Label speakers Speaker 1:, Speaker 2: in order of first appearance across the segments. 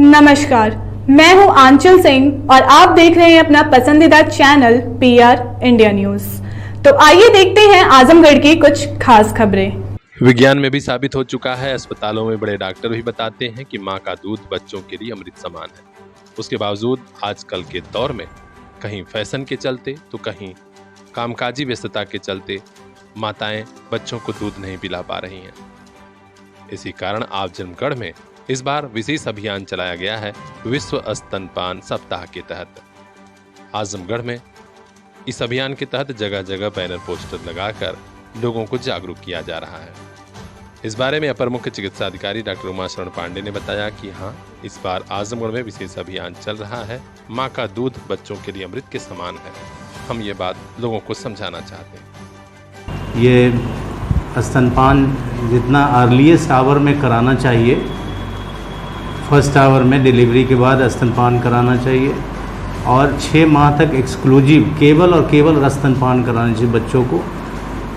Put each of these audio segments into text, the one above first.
Speaker 1: नमस्कार, मैं हूं आंचल सिंह और आप देख रहे हैं अपना पसंदीदा चैनल पीआर इंडिया न्यूज। तो आइए देखते हैं आजमगढ़ की कुछ खास खबरें।
Speaker 2: विज्ञान में भी साबित हो चुका है, अस्पतालों में बड़े डॉक्टर भी बताते हैं कि माँ का दूध बच्चों के लिए अमृत समान है। उसके बावजूद आजकल के दौर में कहीं फैशन के चलते तो कहीं कामकाजी व्यस्तता के चलते माताएं बच्चों को दूध नहीं पिला पा रही हैं। इसी कारण आजमगढ़ में इस बार विशेष अभियान चलाया गया है विश्व स्तनपान सप्ताह के तहत। आजमगढ़ में इस अभियान के तहत जगह जगह बैनर पोस्टर लगाकर लोगों को जागरूक किया जा रहा है। इस बारे में अपर मुख्य चिकित्सा अधिकारी डॉक्टर उमा शरण पांडे ने बताया कि हाँ, इस बार आजमगढ़ में विशेष अभियान चल रहा है। माँ का दूध बच्चों के लिए अमृत के समान है। हम ये बात लोगों को समझाना चाहते हैं।
Speaker 3: ये स्तनपान जितना अर्लीस्ट आवर में कराना चाहिए, फर्स्ट आवर में डिलीवरी के बाद स्तनपान कराना चाहिए और 6 माह तक एक्सक्लूसिव केवल स्तनपान कराना चाहिए बच्चों को।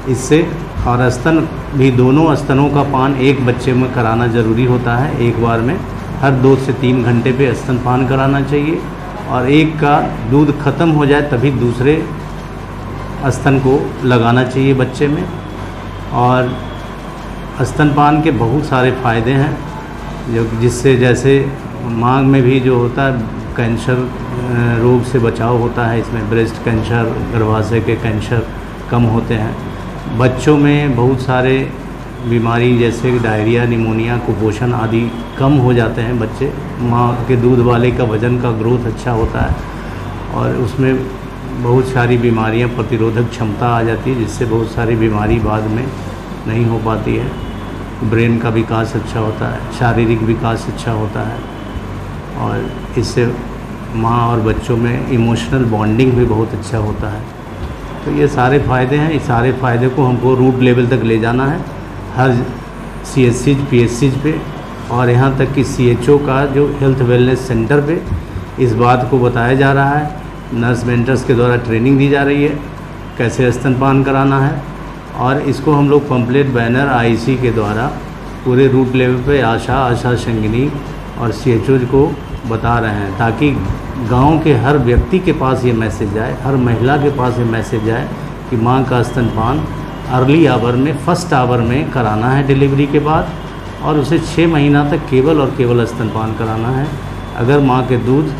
Speaker 3: इससे और स्तन भी दोनों स्तनों का पान एक बच्चे में कराना ज़रूरी होता है। एक बार में हर 2 से 3 घंटे पे स्तनपान कराना चाहिए और एक का दूध ख़त्म हो जाए तभी दूसरे स्तन को लगाना चाहिए बच्चे में। और स्तनपान के बहुत सारे फ़ायदे हैं जिससे जैसे मांग में भी जो होता है कैंसर रोग से बचाव होता है। इसमें ब्रेस्ट कैंसर, गर्भाशय के कैंसर कम होते हैं। बच्चों में बहुत सारे बीमारी जैसे डायरिया, निमोनिया, कुपोषण आदि कम हो जाते हैं। बच्चे माँ के दूध वाले का वज़न का ग्रोथ अच्छा होता है और उसमें बहुत सारी बीमारियां, प्रतिरोधक क्षमता आ जाती है जिससे बहुत सारी बीमारी बाद में नहीं हो पाती है। ब्रेन का विकास अच्छा होता है, शारीरिक विकास अच्छा होता है और इससे माँ और बच्चों में इमोशनल बॉन्डिंग भी बहुत अच्छा होता है। तो ये सारे फ़ायदे हैं। इस सारे फ़ायदे को हमको रूट लेवल तक ले जाना है, हर CHC, PHC पे और यहाँ तक कि CHO का जो हेल्थ वेलनेस सेंटर पे इस बात को बताया जा रहा है। नर्स मेंटर्स के द्वारा ट्रेनिंग दी जा रही है कैसे स्तनपान कराना है और इसको हम लोग पम्पलेट, बैनर, IC के द्वारा पूरे रूट लेवल पे आशा संगिनी और CHO को बता रहे हैं ताकि गांव के हर व्यक्ति के पास ये मैसेज जाए, हर महिला के पास ये मैसेज जाए कि माँ का स्तनपान अर्ली आवर में, फर्स्ट आवर में कराना है डिलीवरी के बाद और उसे 6 महीना तक केवल स्तनपान कराना है। अगर माँ के दूध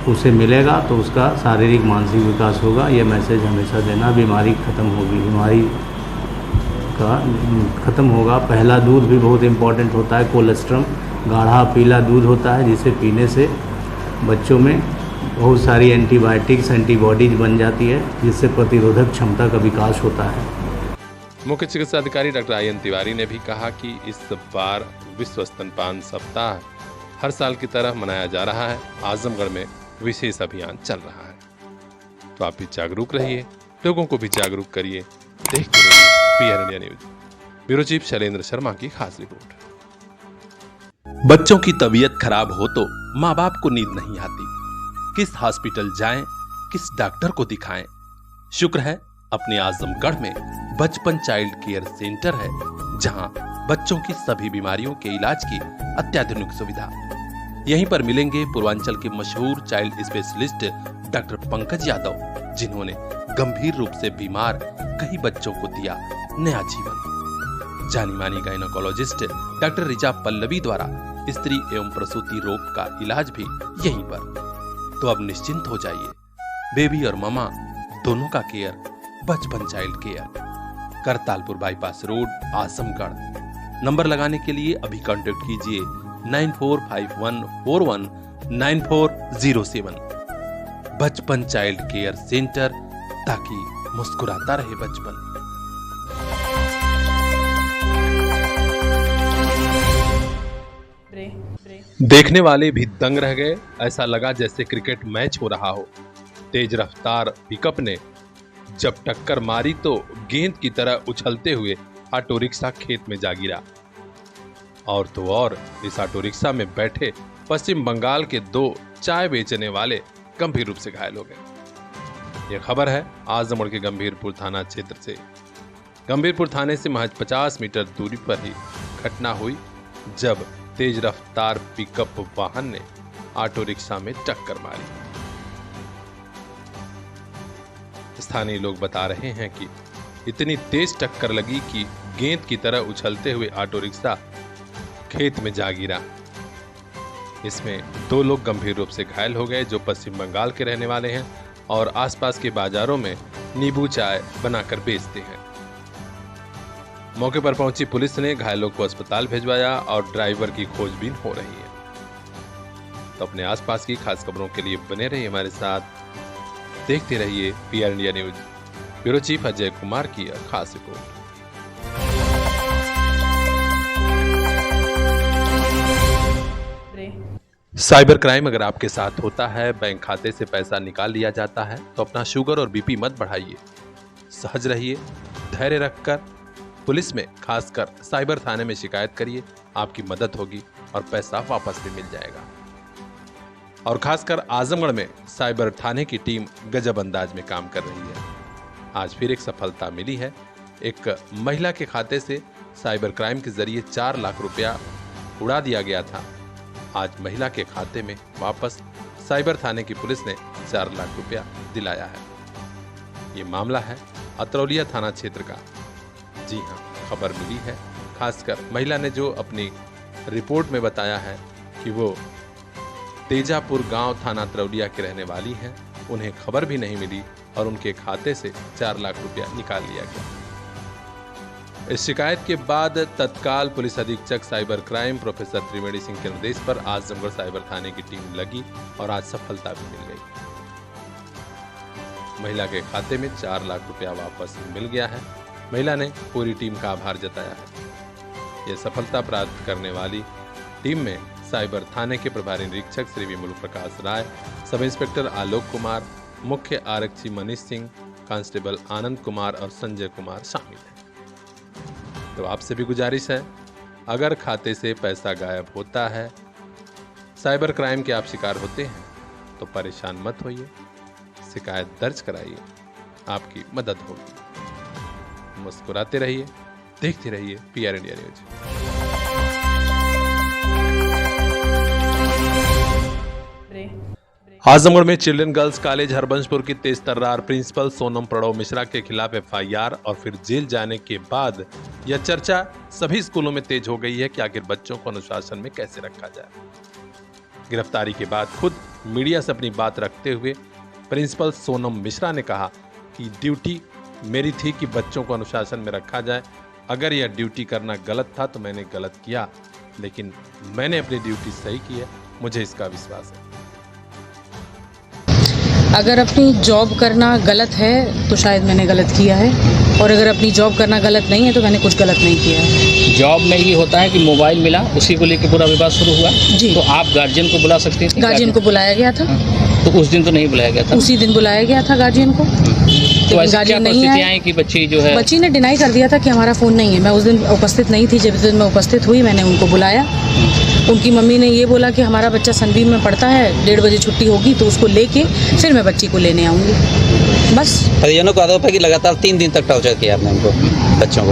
Speaker 3: उसे मिलेगा तो उसका शारीरिक मानसिक विकास होगा। ये मैसेज हमेशा देना। बीमारी ख़त्म होगी, बीमारी का ख़त्म होगा। पहला दूध भी बहुत इम्पॉर्टेंट होता है। कोलेस्ट्रम गाढ़ा पीला दूध होता है जिसे पीने से बच्चों में बहुत सारी एंटीबायोटिक्स, एंटीबॉडीज बन जाती है जिससे प्रतिरोधक क्षमता का विकास होता है।
Speaker 2: मुख्य चिकित्सा अधिकारी डॉक्टर IN तिवारी ने भी कहा कि इस बार विश्व स्तनपान सप्ताह हर साल की तरह मनाया जा रहा है। आजमगढ़ में विशेष अभियान चल रहा है, तो आप भी जागरूक रहिए, लोगों को भी जागरूक करिए। देखते रहिए PR India news. Bureau chief Shailendra Sharma की खास रिपोर्ट।
Speaker 4: बच्चों की तबीयत खराब हो तो माँ बाप को नींद नहीं आती। किस हॉस्पिटल जाएं, किस डॉक्टर को दिखाएं। शुक्र है अपने आजमगढ़ में बचपन चाइल्ड केयर सेंटर है, जहां बच्चों की सभी बीमारियों के इलाज की अत्याधुनिक सुविधा। यहीं पर मिलेंगे पूर्वांचल के मशहूर child specialist doctor Pankaj Yadav, जिन्होंने गंभीर रूप से बीमार कई बच्चों को दिया नया जीवन। जानी मानी गायनोकोलॉजिस्ट डॉक्टर रिचा पल्लवी द्वारा स्त्री एवं प्रसूति रोग का इलाज भी यहीं पर। तो अब निश्चिंत हो जाइए, बेबी और ममा दोनों का केयर बचपन child care, Kartalpur bypass road, Azamgarh. Number लगाने के लिए अभी कांटेक्ट कीजिए 9451419407। बचपन चाइल्ड केयर सेंटर, ताकि मुस्कुराता रहे बचपन।
Speaker 2: देखने वाले भी दंग रह गए। ऐसा लगा जैसे क्रिकेट मैच हो रहा हो। तेज रफ्तार पिकअप ने जब टक्कर मारी तो गेंद की तरह उछलते हुए ऑटो रिक्शा खेत में जा गिरा। और तो और इस ऑटो रिक्शा में बैठे पश्चिम बंगाल के 2 चाय बेचने वाले गंभीर रूप से घायल हो गए। यह खबर है आजमगढ़ के गंभीरपुर थाना क्षेत्र से। गंभीरपुर थाने से महज 50 मीटर दूरी पर ही घटना हुई, जब तेज रफ्तार पिकअप वाहन ने ऑटो रिक्शा में टक्कर मारी। स्थानीय लोग बता रहे हैं कि इतनी तेज टक्कर लगी कि गेंद की तरह उछलते हुए ऑटो रिक्शा खेत में जा गिरा। इसमें 2 लोग गंभीर रूप से घायल हो गए, जो पश्चिम बंगाल के रहने वाले हैं और आसपास के बाजारों में नींबू चाय बनाकर बेचते हैं। मौके पर पहुंची पुलिस ने घायलों को अस्पताल भिजवाया और ड्राइवर की खोजबीन हो रही है। तो अपने आसपास की खास खबरों के लिए बने रहिए हमारे साथ, देखते रहिए PR India news. Bureau chief Ajay Kumar की खास रिपोर्ट। साइबर क्राइम अगर आपके साथ होता है, बैंक खाते से पैसा निकाल लिया जाता है, तो अपना शुगर और बीपी मत बढ़ाइए। सहज रहिए, धैर्य रखकर पुलिस में, खासकर साइबर थाने में शिकायत करिए। आपकी मदद होगी और पैसा वापस भी मिल जाएगा। और खासकर आजमगढ़ में साइबर थाने की टीम गजब अंदाज में काम कर रही है। आज फिर एक सफलता मिली है। एक महिला के खाते से साइबर क्राइम के जरिए 4 लाख रुपया उड़ा दिया गया था। आज महिला के खाते में वापस साइबर थाने की पुलिस ने 4 लाख रुपया दिलाया है। ये मामला है अतरौलिया थाना क्षेत्र का। जी हाँ, खबर मिली है। खासकर महिला ने जो अपनी रिपोर्ट में बताया है कि वो तेजापुर गांव थाना अतरौलिया के रहने वाली हैं। उन्हें खबर भी नहीं मिली और उनके खाते से 4 लाख रुपया निकाल लिया गया। इस शिकायत के बाद तत्काल पुलिस अधीक्षक साइबर क्राइम प्रोफेसर त्रिवेणी सिंह के निर्देश पर आजमगढ़ साइबर थाने की टीम लगी और आज सफलता भी मिल गई। महिला के खाते में 4 लाख रुपया वापस मिल गया है। महिला ने पूरी टीम का आभार जताया है। यह सफलता प्राप्त करने वाली टीम में साइबर थाने के प्रभारी निरीक्षक श्री विमल प्रकाश राय, सब इंस्पेक्टर आलोक कुमार, मुख्य आरक्षी मनीष सिंह, कांस्टेबल आनंद कुमार और संजय कुमार शामिल हैं। तो आपसे भी गुजारिश है, अगर खाते से पैसा गायब होता है, साइबर क्राइम के आप शिकार होते हैं, तो परेशान मत होइए, शिकायत दर्ज कराइए, आपकी मदद होगी। मुस्कुराते रहिए, देखते रहिए पीआर इंडिया न्यूज। आजमगढ़ में चिल्ड्रन गर्ल्स कॉलेज हरबंशपुर की तेज तर्रार प्रिंसिपल सोनम प्रणव मिश्रा के खिलाफ एफआईआर और फिर जेल जाने के बाद यह चर्चा सभी स्कूलों में तेज हो गई है कि आखिर बच्चों को अनुशासन में कैसे रखा जाए। गिरफ्तारी के बाद खुद मीडिया से अपनी बात रखते हुए प्रिंसिपल सोनम मिश्रा ने कहा कि ड्यूटी मेरी थी कि बच्चों को अनुशासन में रखा जाए। अगर यह ड्यूटी करना गलत था तो मैंने गलत किया, लेकिन मैंने अपनी ड्यूटी सही की है, मुझे इसका विश्वास है।
Speaker 5: अगर अपनी जॉब करना गलत है तो शायद मैंने गलत किया है, और अगर अपनी जॉब करना गलत नहीं है तो मैंने कुछ गलत नहीं किया है।
Speaker 6: जॉब में ये होता है कि मोबाइल मिला, उसी को लेकर पूरा विवाद शुरू हुआ
Speaker 5: जी।
Speaker 6: तो आप गार्जियन को बुला सकते थे?
Speaker 5: गार्जियन को बुलाया गया था।
Speaker 6: तो उस दिन तो नहीं बुलाया गया था?
Speaker 5: उसी दिन बुलाया गया था गार्जियन को।
Speaker 6: तो ऐसी क्या परिस्थितियां हैं कि बच्ची जो है,
Speaker 5: बच्ची ने डिनाई कर दिया था कि हमारा फ़ोन नहीं है। मैं उस दिन उपस्थित नहीं थी। जब दिन मैं उपस्थित हुई, मैंने उनको बुलाया। उनकी मम्मी ने ये बोला कि हमारा बच्चा सनबीम में पढ़ता है, 1:30 बजे छुट्टी होगी तो उसको लेके फिर मैं बच्ची को लेने आऊँगी। बस
Speaker 7: परिजनों को आरोप है कि लगातार 3 दिन तक टॉर्चर किया आपने उनको, बच्चों को।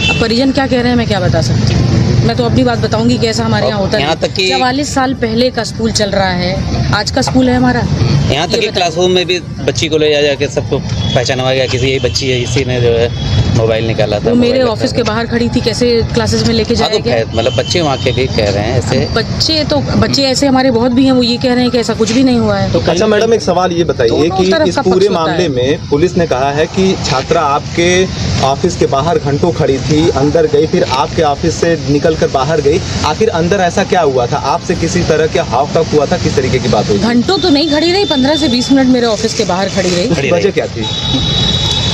Speaker 5: अब परिजन क्या कह रहे हैं मैं क्या बता सकती हूँ। मैं तो अपनी बात बताऊंगी कैसा हमारे यहाँ होता है। 44 साल पहले का स्कूल चल रहा है, आज का स्कूल है हमारा।
Speaker 7: यहाँ तक कि क्लासरूम में भी बच्ची को ले जा के सबको पहचाना गया किसी यही बच्ची है, इसी ने जो है मोबाइल निकाला था।
Speaker 5: वो मेरे ऑफिस के बाहर खड़ी थी, कैसे क्लासेस में लेके जाया गया?
Speaker 7: मतलब बच्चे वहाँ के भी कह रहे हैं ऐसे।
Speaker 5: बच्चे ऐसे हमारे बहुत भी हैं, वो ये कह रहे हैं कि ऐसा कुछ भी नहीं हुआ है।
Speaker 8: तो अच्छा मैडम, एक सवाल ये बताइए कि इस पूरे मामले में पुलिस ने कहा है कि छात्रा आपके ऑफिस के बाहर घंटों खड़ी थी, अंदर गई, फिर आपके ऑफिस से निकल कर बाहर गई। आखिर अंदर ऐसा क्या हुआ था? आपसे किसी तरह के हाव तक हुआ था? किस तरीके की बात हुई?
Speaker 5: घंटों तो नहीं खड़ी रही, 15 से 20 मिनट मेरे ऑफिस के बाहर खड़ी रही।
Speaker 8: वजह क्या थी?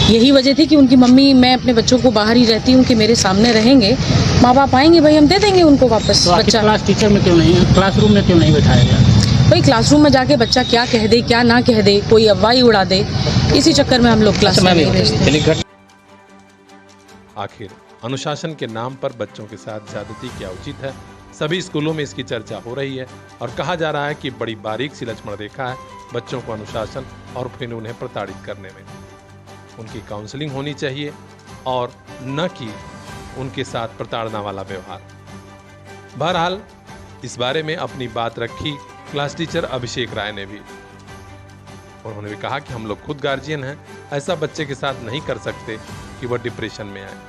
Speaker 5: यही वजह थी कि उनकी मम्मी, मैं अपने बच्चों को बाहर ही रहती हूँ कि मेरे सामने रहेंगे, माँ बाप आएंगे भाई हम दे देंगे उनको वापस।
Speaker 6: तो बच्चा क्लास टीचर में क्यों नहीं, क्लासरूम में क्यों नहीं बैठाया गया?
Speaker 5: भाई क्लासरूम में जाके बच्चा क्या कह दे क्या ना कह दे, कोई अफवाह उड़ा दे, इसी चक्कर में हम लोग क्लास में नहीं भेजते।
Speaker 2: आखिर अनुशासन के नाम पर बच्चों के साथ ज्यादती क्या उचित है? सभी स्कूलों में इसकी चर्चा हो रही है और कहा जा रहा है कि बड़ी बारीक सी लक्ष्मण रेखा है बच्चों को अनुशासन और फिर उन्हें प्रताड़ित करने में। उनकी काउंसलिंग होनी चाहिए और न कि उनके साथ प्रताड़ना वाला व्यवहार। बहरहाल इस बारे में अपनी बात रखी क्लास टीचर अभिषेक राय ने भी। उन्होंने भी कहा कि हम लोग खुद गार्जियन हैं, ऐसा बच्चे के साथ नहीं कर सकते कि वह डिप्रेशन में आए।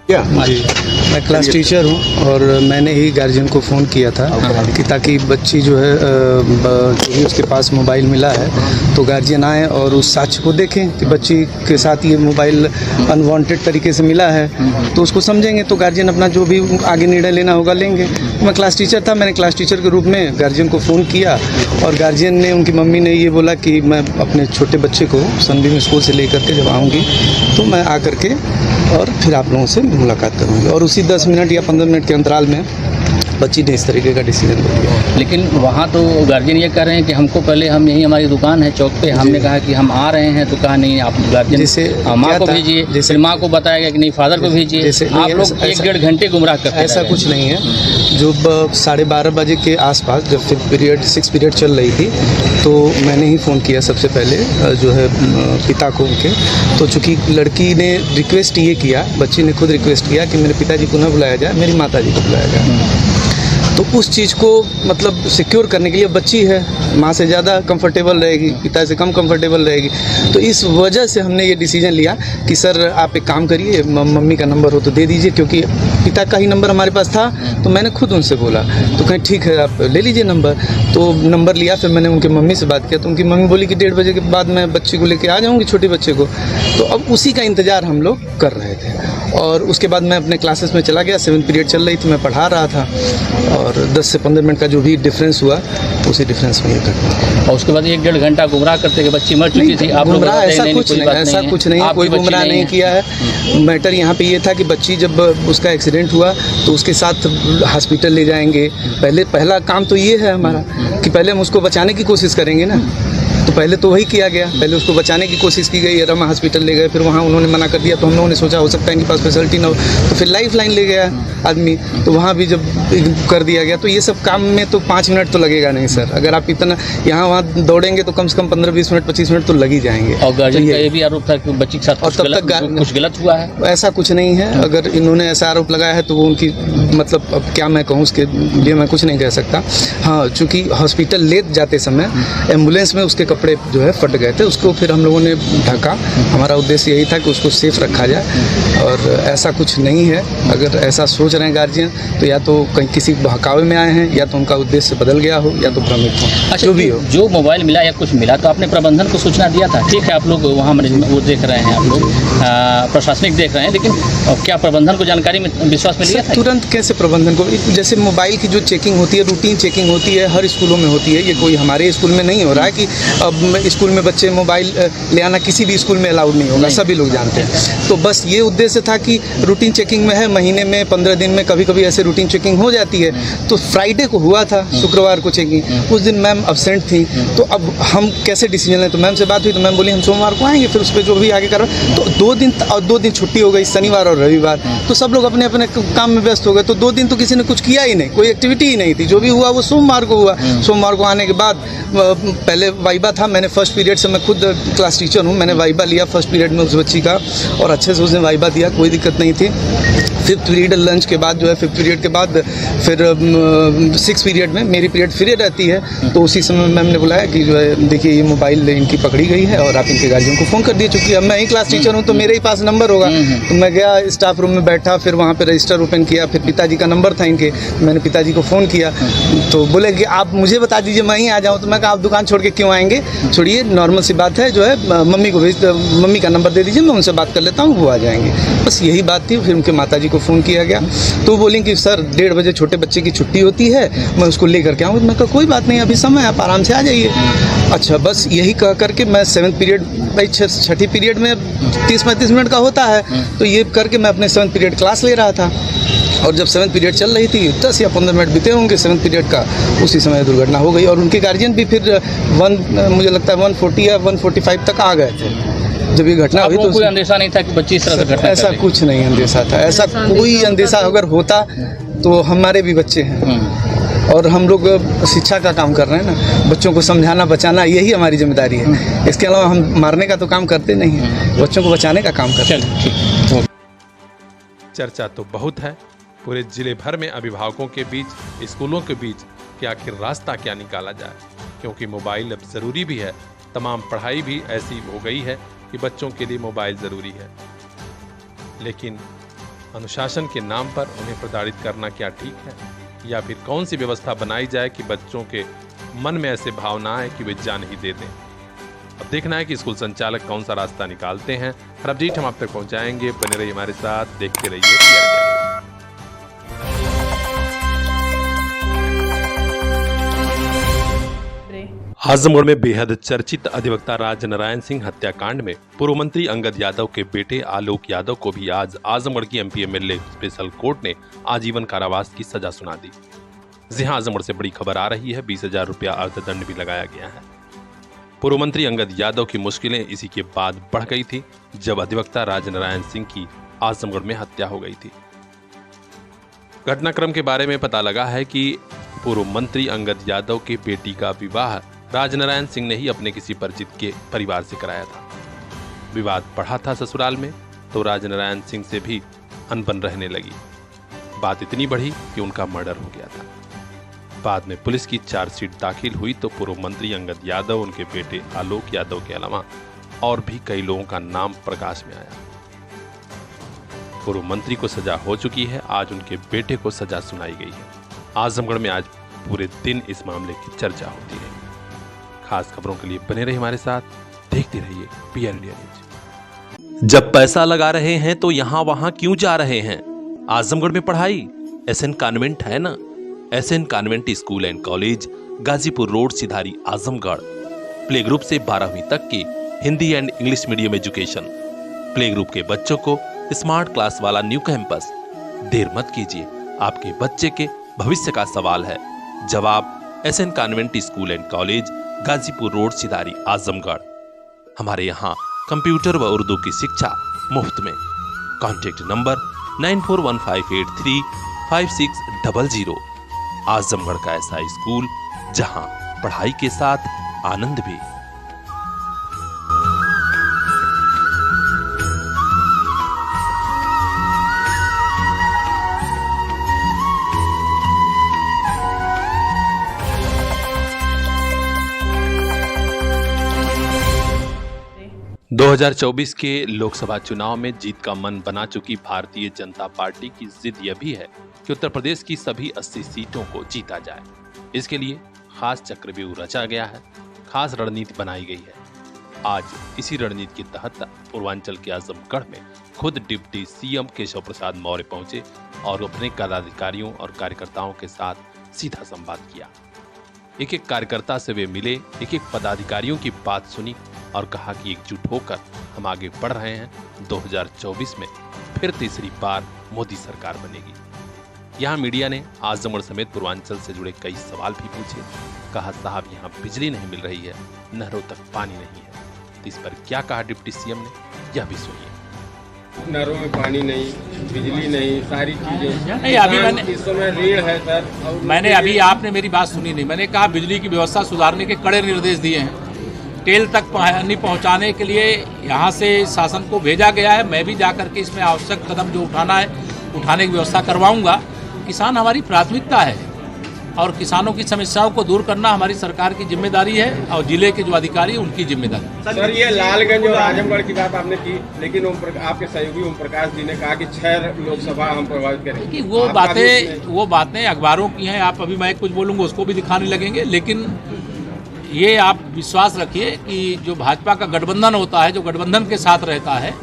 Speaker 9: जी, मैं क्लास टीचर हूँ और मैंने ही गार्जियन को फ़ोन किया था कि ताकि बच्ची जो है जो भी उसके पास मोबाइल मिला है तो गार्जियन आए और उस साक्ष्य को देखें कि बच्ची के साथ ये मोबाइल अनवांटेड तरीके से मिला है, तो उसको समझेंगे तो गार्जियन अपना जो भी आगे निर्णय लेना होगा लेंगे। मैं क्लास टीचर था, मैंने क्लास टीचर के रूप में गार्जियन को फ़ोन किया और गार्जियन ने, उनकी मम्मी ने ये बोला कि मैं अपने छोटे बच्चे को सनबीम स्कूल से लेकर के जब आऊँगी तो मैं आकर के और फिर आप लोगों से मुलाकात करूँगी। और उसी 10 मिनट या 15 मिनट के अंतराल में बच्ची ने इस तरीके का डिसीजन लिया।
Speaker 6: लेकिन वहाँ तो गार्जियन ये कह रहे हैं कि हमको पहले, हम यही हमारी दुकान है चौक पे, हमने कहा कि हम आ रहे हैं तो कहा नहीं आप गार्जियन जैसे माँ को भेजिए, जैसे माँ को बताया गया कि नहीं फादर को भेजिए। आप लोग 1-1.5 घंटे गुमराह करते हैं।
Speaker 9: ऐसा कुछ नहीं है। जो 12:30 बजे के आसपास जब 6 पीरियड चल रही थी तो मैंने ही फ़ोन किया सबसे पहले जो है पिता को उनके। तो चूँकि लड़की ने रिक्वेस्ट ये किया, बच्ची ने खुद रिक्वेस्ट किया कि मेरे पिताजी को न बुलाया जाए, मेरी माताजी को बुलाया जाए। तो उस चीज़ को मतलब सिक्योर करने के लिए, बच्ची है माँ से ज़्यादा कंफर्टेबल रहेगी, पिता से कम कंफर्टेबल रहेगी, तो इस वजह से हमने ये डिसीजन लिया कि सर आप एक काम करिए, मम्मी का नंबर हो तो दे दीजिए, क्योंकि पिता का ही नंबर हमारे पास था। तो मैंने खुद उनसे बोला तो कहीं ठीक है आप ले लीजिए नंबर। तो नंबर लिया, फिर मैंने उनकी मम्मी से बात किया तो उनकी मम्मी बोली कि 1:30 बजे के बाद मैं बच्ची को लेके आ जाऊँगी, छोटे बच्चे को। तो अब उसी का इंतज़ार हम लोग कर रहे थे और उसके बाद मैं अपने क्लासेस में चला गया। 7 पीरियड चल रही थी, मैं पढ़ा रहा था और 10 से 15 मिनट का जो भी डिफरेंस हुआ उसी डिफरेंस में ये घटना।
Speaker 6: और उसके बाद 1-1.5 घंटा गुमराह करते कि बच्ची मर चुकी थी। आप लोग
Speaker 9: ऐसा कुछ नहीं, कोई गुमराह नहीं किया है। मैटर यहाँ पे ये था कि बच्ची जब उसका एक्सीडेंट हुआ तो उसके साथ हॉस्पिटल ले जाएंगे। पहला काम तो ये है हमारा कि पहले हम उसको बचाने की कोशिश करेंगे ना, तो पहले तो वही किया गया, पहले उसको बचाने की कोशिश की गई। रमा हॉस्पिटल ले गए, फिर वहाँ उन्होंने मना कर दिया तो हम लोगों ने सोचा हो सकता है इनके पास फैसिलिटी ना हो, तो फिर लाइफ लाइन ले गया आदमी, तो वहाँ भी जब कर दिया गया। तो ये सब काम में तो 5 मिनट तो लगेगा नहीं सर, अगर आप इतना यहाँ वहाँ दौड़ेंगे तो कम से कम 15-20 मिनट 25 मिनट तो लग ही जाएंगे।
Speaker 6: और गार्जियन का ये भी आरोप था कि बच्ची के साथ और तब तक कुछ गलत हुआ है।
Speaker 9: ऐसा कुछ नहीं है, अगर इन्होंने ऐसा आरोप लगाया है तो वो उनकी मतलब अब क्या मैं कहूँ, उसके लिए मैं कुछ नहीं कह सकता। हाँ, चूँकि हॉस्पिटल ले जाते समय एम्बुलेंस में उसके कपड़े जो है फट गए थे, उसको फिर हम लोगों ने ढका। हमारा उद्देश्य यही था कि उसको सेफ रखा जाए और ऐसा कुछ नहीं है। अगर ऐसा सोच रहे हैं गार्जियन तो या तो कहीं किसी बहकावे में आए हैं, या तो उनका उद्देश्य बदल गया हो, या तो भ्रमित हो।
Speaker 6: अच्छा,
Speaker 9: जो भी हो,
Speaker 6: जो मोबाइल मिला या कुछ मिला तो आपने प्रबंधन को सूचना दिया था? ठीक है, आप लोग वहाँ वो देख रहे हैं, आप लोग प्रशासनिक देख रहे हैं, लेकिन क्या प्रबंधन को जानकारी में विश्वास में लिया था?
Speaker 9: तुरंत कैसे प्रबंधन को, जैसे मोबाइल की जो चेकिंग होती है, रूटीन चेकिंग होती है, हर स्कूलों में होती है। ये कोई हमारे स्कूल में नहीं हो रहा है कि अब स्कूल में बच्चे मोबाइल ले आना किसी भी स्कूल में अलाउड नहीं होगा, सभी लोग जानते हैं। तो बस ये उद्देश्य था कि रूटीन चेकिंग में है, महीने में 15 दिन में कभी कभी ऐसे रूटीन चेकिंग हो जाती है। तो फ्राइडे को हुआ था, शुक्रवार को चेकिंग, उस दिन मैम अब्सेंट थी। तो अब हम कैसे डिसीजन लें, तो मैम से बात हुई तो मैम बोली हम सोमवार को आएंगे, फिर उस पर जो भी आगे कर रहे हैं। तो 2 दिन छुट्टी हो गई, शनिवार और रविवार, तो सब लोग अपने अपने काम में व्यस्त हो गए। तो 2 दिन तो किसी ने कुछ किया ही नहीं, कोई एक्टिविटी ही नहीं थी। जो भी हुआ वो सोमवार को हुआ। सोमवार को आने के बाद पहले वाइबा था, मैंने फर्स्ट पीरियड से, मैं खुद क्लास टीचर हूँ, मैंने वाइबा लिया फर्स्ट पीरियड में उस बच्ची का और अच्छे से उसने वाइबा दिया, कोई दिक्कत नहीं थी। 5th पीरियड लंच के बाद जो है 5th पीरियड के बाद फिर 6th पीरियड में मेरी पीरियड फ्री रहती है। तो उसी समय मैम ने बुलाया कि जो है देखिए ये मोबाइल इनकी पकड़ी गई है और आप इनके गार्जियन को फ़ोन कर दिए। चूँकि अब मैं ही क्लास टीचर हूँ तो मेरे ही पास नंबर होगा। तो मैं गया स्टाफ रूम में बैठा, फिर वहाँ पर रजिस्टर ओपन किया, फिर पिताजी का नंबर था इनके, मैंने पिताजी को फ़ोन किया तो बोले कि आप मुझे बता दीजिए मैं ही आ जाऊँ। तो मैं कहा आप दुकान छोड़ के क्यों आएंगे, छोड़िए नॉर्मल सी बात है, जो है मम्मी को मम्मी का नंबर दे दीजिए, मैं उनसे बात कर लेता हूँ, वो आ जाएंगे। बस यही बात थी। फिर उनके माताजी को फ़ोन किया गया तो बोली कि सर 1:30 बजे छोटे बच्चे की छुट्टी होती है, मैं उसको लेकर के आऊँ। मैं कहा कोई बात नहीं, अभी समय, आप आराम से आ जाइए। अच्छा, बस यही कह करके मैं 7th पीरियड, भाई 6ठी पीरियड में 30-35 मिनट का होता है, तो ये करके मैं अपने 7th पीरियड क्लास ले रहा था। और जब 7th पीरियड चल रही थी, 10 या 15 मिनट बीते होंगे 7th पीरियड का, उसी समय दुर्घटना हो गई। और उनके गार्जियन भी फिर मुझे लगता है 140 या 145 तक आ गए थे जब ये घटना हुई। तो
Speaker 6: कोई अंदेशा नहीं था कि बच्ची इस तरह से घटना,
Speaker 9: ऐसा कुछ नहीं अंदेशा था। ऐसा कोई अंदेशा अगर होता तो हमारे भी बच्चे हैं और हम लोग शिक्षा का काम कर रहे हैं ना, बच्चों को समझाना बचाना यही हमारी जिम्मेदारी है। इसके अलावा हम मारने का तो काम करते नहीं हैं, बच्चों को बचाने का काम करते हैं।
Speaker 2: चर्चा तो बहुत है, पूरे जिले भर में अभिभावकों के बीच, स्कूलों के बीच कि आखिर रास्ता क्या निकाला जाए, क्योंकि मोबाइल अब जरूरी भी है। तमाम पढ़ाई भी ऐसी हो गई है कि बच्चों के लिए मोबाइल जरूरी है, लेकिन अनुशासन के नाम पर उन्हें प्रताड़ित करना क्या ठीक है, या फिर कौन सी व्यवस्था बनाई जाए कि बच्चों के मन में ऐसे भाव ना आए कि वे जान ही दे दें। अब देखना है कि स्कूल संचालक कौन सा रास्ता निकालते हैं। हर अपडेट हम आप तक पहुंचाएंगे, बने रहिए हमारे साथ, देखते रहिए। आजमगढ़ में बेहद चर्चित अधिवक्ता राजनारायण सिंह हत्याकांड में पूर्व मंत्री अंगद यादव के बेटे आलोक यादव को भी आज आजमगढ़ की एमपी एमएलए स्पेशल कोर्ट ने आजीवन कारावास की सजा सुना दी। जी हां, आजमगढ़ से बड़ी खबर आ रही है, 20,000 रुपया अर्थदंड भी लगाया गया है। पूर्व मंत्री अंगद यादव की मुश्किलें इसी के बाद बढ़ गई थी जब अधिवक्ता राजनारायण सिंह की आजमगढ़ में हत्या हो गई थी। घटनाक्रम के बारे में पता लगा है कि पूर्व मंत्री अंगद यादव की बेटी का विवाह राजनारायण सिंह ने ही अपने किसी परिचित के परिवार से कराया था। विवाद बढ़ा था ससुराल में तो राजनारायण सिंह से भी अनबन रहने लगी। बात इतनी बढ़ी कि उनका मर्डर हो गया था। बाद में पुलिस की चार्जशीट दाखिल हुई तो पूर्व मंत्री अंगद यादव, उनके बेटे आलोक यादव के अलावा और भी कई लोगों का नाम प्रकाश में आया। पूर्व मंत्री को सजा हो चुकी है, आज उनके बेटे को सजा सुनाई गई है। आजमगढ़ में आज पूरे दिन इस मामले की चर्चा होती है। खास खबरों के लिए बने रहिए हमारे साथ, देखते रहिए पीआर इंडिया न्यूज।
Speaker 4: जब पैसा लगा रहे हैं तो यहाँ वहां क्यों जा रहे हैं? आजमगढ़ में पढ़ाई एसएन कॉन्वेंट है ना। SN convent school and college, Ghazipur road, Sidhari, Azamgarh. Play group से 12वीं तक की Hindi and English medium education. Play group के बच्चों को स्मार्ट क्लास वाला न्यू कैंपस। देर मत कीजिए, आपके बच्चे के भविष्य का सवाल है। जवाब SN convent school and college, Ghazipur road, Sidhari, Azamgarh. हमारे यहाँ कंप्यूटर व उर्दू की शिक्षा मुफ्त में। Contact number 9415835600। आजमगढ़ का ऐसा स्कूल जहां पढ़ाई के साथ आनंद भी। 2024 के लोकसभा चुनाव में जीत का मन बना चुकी भारतीय जनता पार्टी की जिद यह भी है कि उत्तर प्रदेश की सभी 80 सीटों को जीता जाए। इसके लिए खास चक्रव्यूह रचा गया है, खास रणनीति बनाई गई है। आज इसी रणनीति के तहत पूर्वांचल के आजमगढ़ में खुद डिप्टी सीएम केशव प्रसाद मौर्य पहुंचे और अपने पदाधिकारियों और कार्यकर्ताओं के साथ सीधा संवाद किया। एक एक कार्यकर्ता से वे मिले, एक एक पदाधिकारियों की बात सुनी और कहा कि एकजुट होकर हम आगे बढ़ रहे हैं। 2024 में फिर तीसरी बार मोदी सरकार बनेगी। यहाँ मीडिया ने आजमगढ़ समेत पूर्वांचल से जुड़े कई सवाल भी पूछे। कहा साहब यहाँ बिजली नहीं मिल रही है, नहरों तक पानी नहीं है। तो इस पर क्या कहा डिप्टी सीएम ने, यह भी सुनिए।
Speaker 10: नहरों में पानी नहीं, बिजली नहीं, सारी चीजें
Speaker 6: नहीं। अभी मैंने
Speaker 10: इस समय ऋण है सर।
Speaker 6: मैंने अभी आपने मेरी बात सुनी नहीं। मैंने कहा बिजली की व्यवस्था सुधारने के कड़े निर्देश दिए हैं। टेल तक पानी पहुंचाने के लिए यहाँ से शासन को भेजा गया है। मैं भी जाकर के इसमें आवश्यक कदम जो उठाना है उठाने की व्यवस्था करवाऊंगा। किसान हमारी प्राथमिकता है और किसानों की समस्याओं को दूर करना हमारी सरकार की जिम्मेदारी है और जिले के जो अधिकारी उनकी जिम्मेदारी।
Speaker 10: सर ये लालगंज और आजमगढ़ की बात आपने की, लेकिन आपके सहयोगी ओम प्रकाश जी ने कहा कि 6 लोकसभा हम प्रभावित करेंगे।
Speaker 6: कि वो बातें अखबारों की हैं। आप अभी मैं कुछ बोलूँगा उसको भी दिखाने लगेंगे। लेकिन ये आप विश्वास रखिए कि जो भाजपा का गठबंधन होता है, जो गठबंधन के साथ रहता है,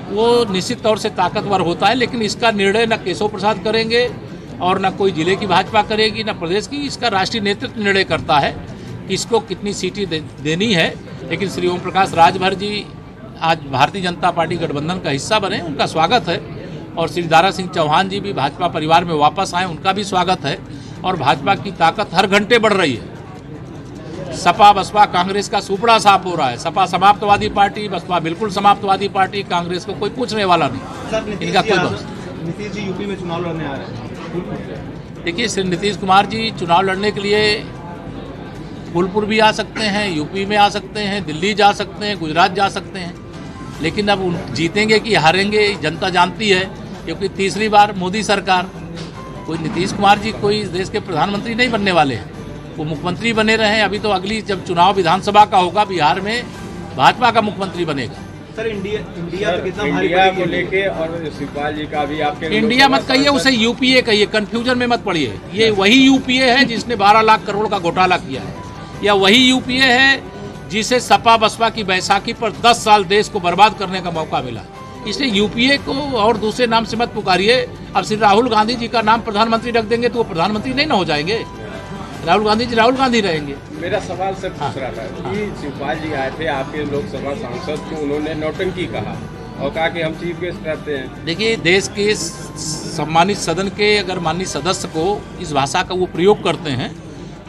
Speaker 6: वो निश्चित तौर से ताकतवर होता है। लेकिन इसका निर्णय न केशव प्रसाद करेंगे और न कोई जिले की भाजपा करेगी, न प्रदेश की। इसका राष्ट्रीय नेतृत्व निर्णय करता है कि इसको कितनी सीटें देनी है। लेकिन श्री ओम प्रकाश राजभर जी आज भारतीय जनता पार्टी गठबंधन का हिस्सा बने, उनका स्वागत है। और श्री दारा सिंह चौहान जी भी भाजपा परिवार में वापस आए, उनका भी स्वागत है। और भाजपा की ताकत हर घंटे बढ़ रही है। सपा बसपा कांग्रेस का सुपड़ा साफ हो रहा है। सपा समाप्तवादी पार्टी, बसपा बिल्कुल समाप्तवादी पार्टी, कांग्रेस को कोई पूछने वाला नहीं। इनका कोई भरोसा।
Speaker 8: नीतीश जी यूपी में चुनाव लड़ने आ रहे हैं।
Speaker 6: देखिए, श्री नीतीश कुमार जी चुनाव लड़ने के लिए फूलपुर भी आ सकते हैं, यूपी में आ सकते हैं, दिल्ली जा सकते हैं, गुजरात जा सकते हैं। लेकिन अब जीतेंगे कि हारेंगे जनता जानती है, क्योंकि तीसरी बार मोदी सरकार कोई नीतीश कुमार जी कोई देश के प्रधानमंत्री नहीं बनने वाले हैं, वो मुख्यमंत्री बने रहे। अभी तो अगली जब चुनाव विधानसभा का होगा बिहार में भाजपा का मुख्यमंत्री बनेगा।
Speaker 8: सर इंडिया
Speaker 10: को लेके और शिवपाल जी का भी आपके
Speaker 6: इंडिया मत कहिए, उसे यूपीए कहिए, कंफ्यूजन में मत पड़िए। ये वही यूपीए है जिसने 12 लाख करोड़ का घोटाला किया है, या वही यूपीए है जिसे सपा बसपा की बैसाखी पर 10 साल देश को बर्बाद करने का मौका मिला। इसलिए यूपीए को और दूसरे नाम से मत पुकारिए। अब सिर्फ राहुल गांधी जी का नाम प्रधानमंत्री रख देंगे तो वो प्रधानमंत्री नहीं ना हो जाएंगे। राहुल गांधी जी राहुल गांधी रहेंगे।
Speaker 10: मेरा सवाल सर पूछ रहा था कि शिवपाल जी आए थे आपके लोकसभा सांसद को, उन्होंने नौटंकी कहा और कहा कि हम चीफ गेस्ट रहते हैं।
Speaker 6: देखिए, देश के सम्मानित सदन के अगर माननीय सदस्य को इस भाषा का वो प्रयोग करते हैं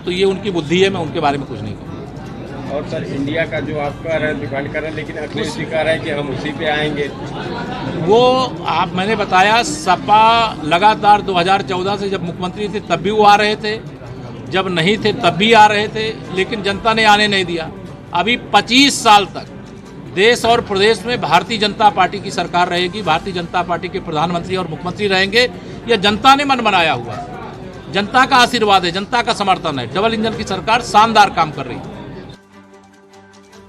Speaker 6: तो ये उनकी बुद्धि है, मैं उनके बारे में कुछ नहीं कहूँगा।
Speaker 10: और सर इंडिया का जो आप कह रहे हैं डिफेंड कर रहे हैं, लेकिन अखिलेश जी कह रहे हैं कि हम उसी पे आएंगे।
Speaker 6: वो मैंने बताया, सपा लगातार 2014 से जब मुख्यमंत्री थे तब भी वो आ रहे थे, जब नहीं थे तब भी आ रहे थे, लेकिन जनता ने आने नहीं दिया। अभी 25 साल तक देश और प्रदेश में भारतीय जनता पार्टी की सरकार रहेगी, भारतीय जनता पार्टी के प्रधानमंत्री और मुख्यमंत्री रहेंगे। यह जनता ने मन बनाया हुआ है, जनता का आशीर्वाद है, जनता का समर्थन है। डबल इंजन की सरकार शानदार काम कर रही है।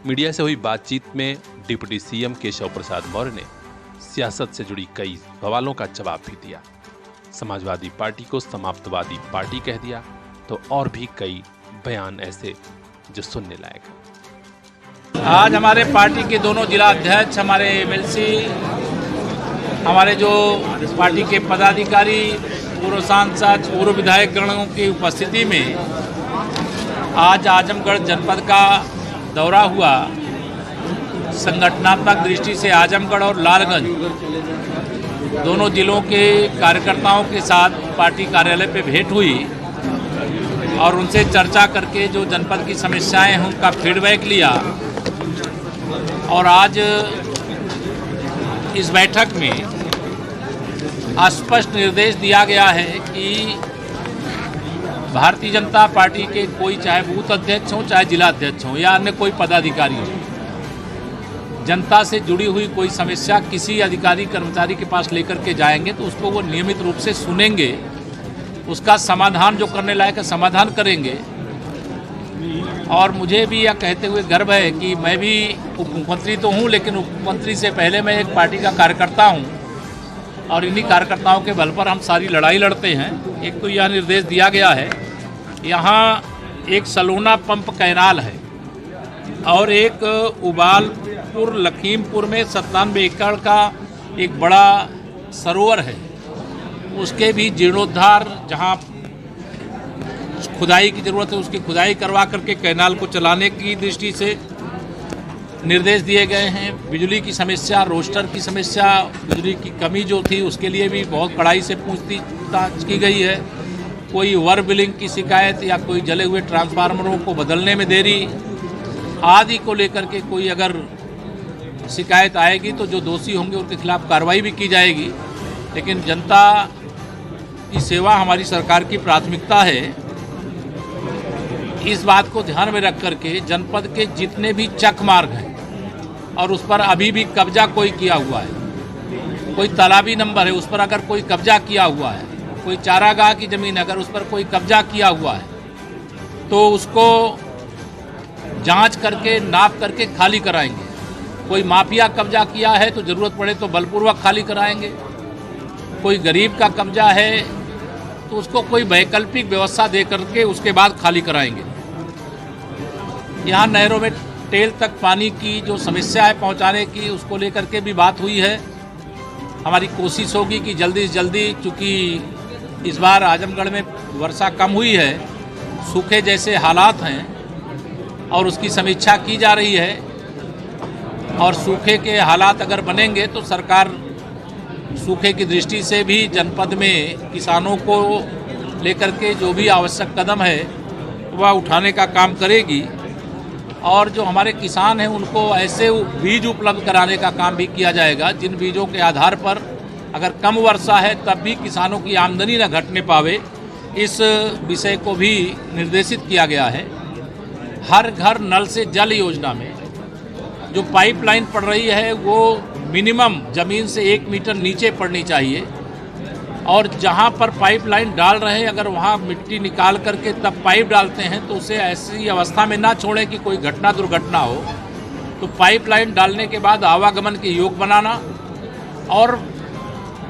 Speaker 2: मीडिया से हुई बातचीत में डिप्टी सीएम केशव प्रसाद मौर्य ने सियासत से जुड़ी कई सवालों का जवाब भी दिया। समाजवादी पार्टी को समाप्तवादी पार्टी कह दिया, तो और भी कई बयान ऐसे जो सुनने लायक है।
Speaker 6: आज हमारे पार्टी के दोनों जिला अध्यक्ष, हमारे एमएलसी, हमारे जो पार्टी के पदाधिकारी, पूर्व सांसद, पूर्व विधायक गणों की उपस्थिति में आज आजमगढ़ जनपद का दौरा हुआ। संगठनात्मक दृष्टि से आजमगढ़ और लालगंज दोनों जिलों के कार्यकर्ताओं के साथ पार्टी कार्यालय पे भेंट हुई और उनसे चर्चा करके जो जनपद की समस्याएं हैं उनका फीडबैक लिया। और आज इस बैठक में स्पष्ट निर्देश दिया गया है कि भारतीय जनता पार्टी के कोई चाहे बूथ अध्यक्ष हो, चाहे जिला अध्यक्ष हो या अन्य कोई पदाधिकारी हो, जनता से जुड़ी हुई कोई समस्या किसी अधिकारी कर्मचारी के पास लेकर के जाएंगे तो उसको वो नियमित रूप से सुनेंगे, उसका समाधान जो करने लायक है समाधान करेंगे। और मुझे भी यह कहते हुए गर्व है कि मैं भी उप मुख्यमंत्री तो हूँ, लेकिन उप मुख्यमंत्री से पहले मैं एक पार्टी का कार्यकर्ता हूँ और इन्हीं कार्यकर्ताओं के बल पर हम सारी लड़ाई लड़ते हैं। एक तो यह निर्देश दिया गया है, यहाँ एक सलोना पंप कैनाल है और एक उबालपुर लखीमपुर में 97 एकड़ का एक बड़ा सरोवर है, उसके भी जीर्णोद्धार, जहाँ खुदाई की ज़रूरत है उसकी खुदाई करवा करके कैनाल को चलाने की दृष्टि से निर्देश दिए गए हैं। बिजली की समस्या, रोस्टर की समस्या, बिजली की कमी जो थी उसके लिए भी बहुत कड़ाई से पूछताछ की गई है। कोई ओवर बिलिंग की शिकायत या कोई जले हुए ट्रांसफार्मरों को बदलने में देरी आदि को लेकर के कोई अगर शिकायत आएगी तो जो दोषी होंगे उनके खिलाफ कार्रवाई भी की जाएगी। लेकिन जनता की सेवा हमारी सरकार की प्राथमिकता है। इस बात को ध्यान में रख करके जनपद के जितने भी चक मार्ग हैं और उस पर अभी भी कब्जा कोई किया हुआ है, कोई तालाबी नंबर है उस पर अगर कोई कब्जा किया हुआ है, कोई चारागाह की ज़मीन अगर उस पर कोई कब्जा किया हुआ है तो उसको जांच करके नाप करके खाली कराएंगे। कोई माफिया कब्जा किया है तो ज़रूरत पड़े तो बलपूर्वक खाली कराएंगे। कोई गरीब का कब्जा है तो उसको कोई वैकल्पिक व्यवस्था दे करके उसके बाद खाली कराएंगे। यहाँ नहरों में टेल तक पानी की जो समस्या है पहुँचाने की, उसको लेकर के भी बात हुई है। हमारी कोशिश होगी कि जल्दी से जल्दी, चूँकि इस बार आजमगढ़ में वर्षा कम हुई है, सूखे जैसे हालात हैं और उसकी समीक्षा की जा रही है और सूखे के हालात अगर बनेंगे तो सरकार सूखे की दृष्टि से भी जनपद में किसानों को लेकर के जो भी आवश्यक कदम है वह उठाने का काम करेगी। और जो हमारे किसान हैं उनको ऐसे बीज उपलब्ध कराने का काम भी किया जाएगा जिन बीजों के आधार पर अगर कम वर्षा है तब भी किसानों की आमदनी न घटने पावे, इस विषय को भी निर्देशित किया गया है। हर घर नल से जल योजना में जो पाइपलाइन पड़ रही है वो मिनिमम ज़मीन से 1 मीटर नीचे पड़नी चाहिए
Speaker 11: और जहाँ पर पाइपलाइन डाल रहे हैं अगर वहाँ मिट्टी निकाल करके तब पाइप डालते हैं तो उसे ऐसी अवस्था में ना छोड़ें कि कोई घटना दुर्घटना हो। तो पाइपलाइन डालने के बाद आवागमन के योग बनाना और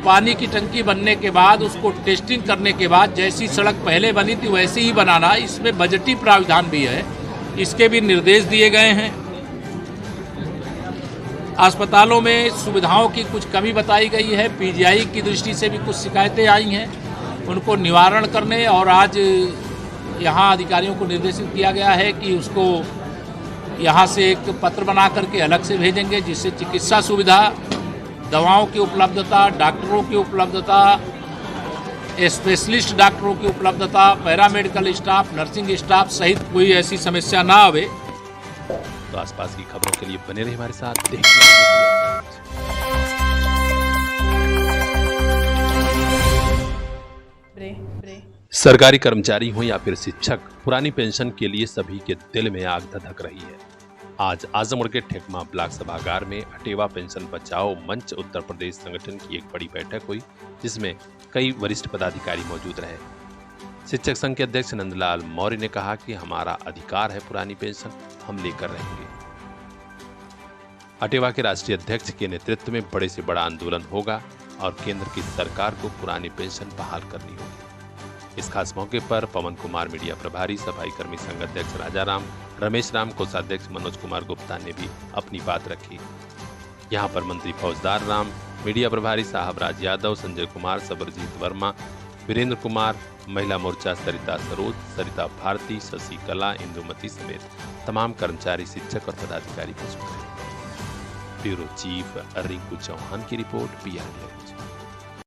Speaker 11: पानी की टंकी बनने के बाद उसको टेस्टिंग करने के बाद जैसी सड़क पहले बनी थी वैसे ही बनाना। इसमें बजटीय प्रावधान भी है, इसके भी निर्देश दिए गए हैं। अस्पतालों में सुविधाओं की कुछ कमी बताई गई है, पीजीआई की दृष्टि से भी कुछ शिकायतें आई हैं, उनको निवारण करने और आज यहाँ अधिकारियों को निर्देशित किया गया है कि उसको यहाँ से एक पत्र बना करके अलग से भेजेंगे, जिससे चिकित्सा सुविधा, दवाओं की उपलब्धता, डॉक्टरों की उपलब्धता, स्पेशलिस्ट डॉक्टरों की उपलब्धता, पैरामेडिकल स्टाफ, नर्सिंग स्टाफ सहित कोई ऐसी समस्या ना आवे।
Speaker 2: तो आसपास की खबरों के लिए बने रहिए हमारे साथ, देखते रहिए। सरकारी कर्मचारी हो या फिर शिक्षक, पुरानी पेंशन के लिए सभी के दिल में आग धधक रही है। आज आजमगढ़ के ठेकमा ब्लॉक सभागार में अटेवा पेंशन बचाओ मंच उत्तर प्रदेश संगठन की एक बड़ी बैठक हुई, जिसमें कई वरिष्ठ पदाधिकारी मौजूद रहे। शिक्षक संघ के अध्यक्ष नंदलाल मौर्य ने कहा कि हमारा अधिकार है पुरानी पेंशन, हम लेकर रहेंगे। अटेवा के राष्ट्रीय अध्यक्ष के नेतृत्व में बड़े से बड़ा आंदोलन होगा और केंद्र की सरकार को पुरानी पेंशन बहाल करनी होगी। इस खास मौके पर पवन कुमार मीडिया प्रभारी, सफाई कर्मी संघ अध्यक्ष राजाराम, रमेश राम, कोषाध्यक्ष मनोज कुमार गुप्ता ने भी अपनी बात रखी। यहाँ पर मंत्री फौजदार राम, मीडिया प्रभारी साहब राज यादव, संजय कुमार, सबरजीत वर्मा, वीरेंद्र कुमार, महिला मोर्चा सरिता सरोज, सरिता भारती, शशि कला, इंदुमती समेत तमाम कर्मचारी, शिक्षक और पदाधिकारी मौजूद रहे। ब्यूरो चीफ रिंकू चौहान की रिपोर्ट, PR न्यूज।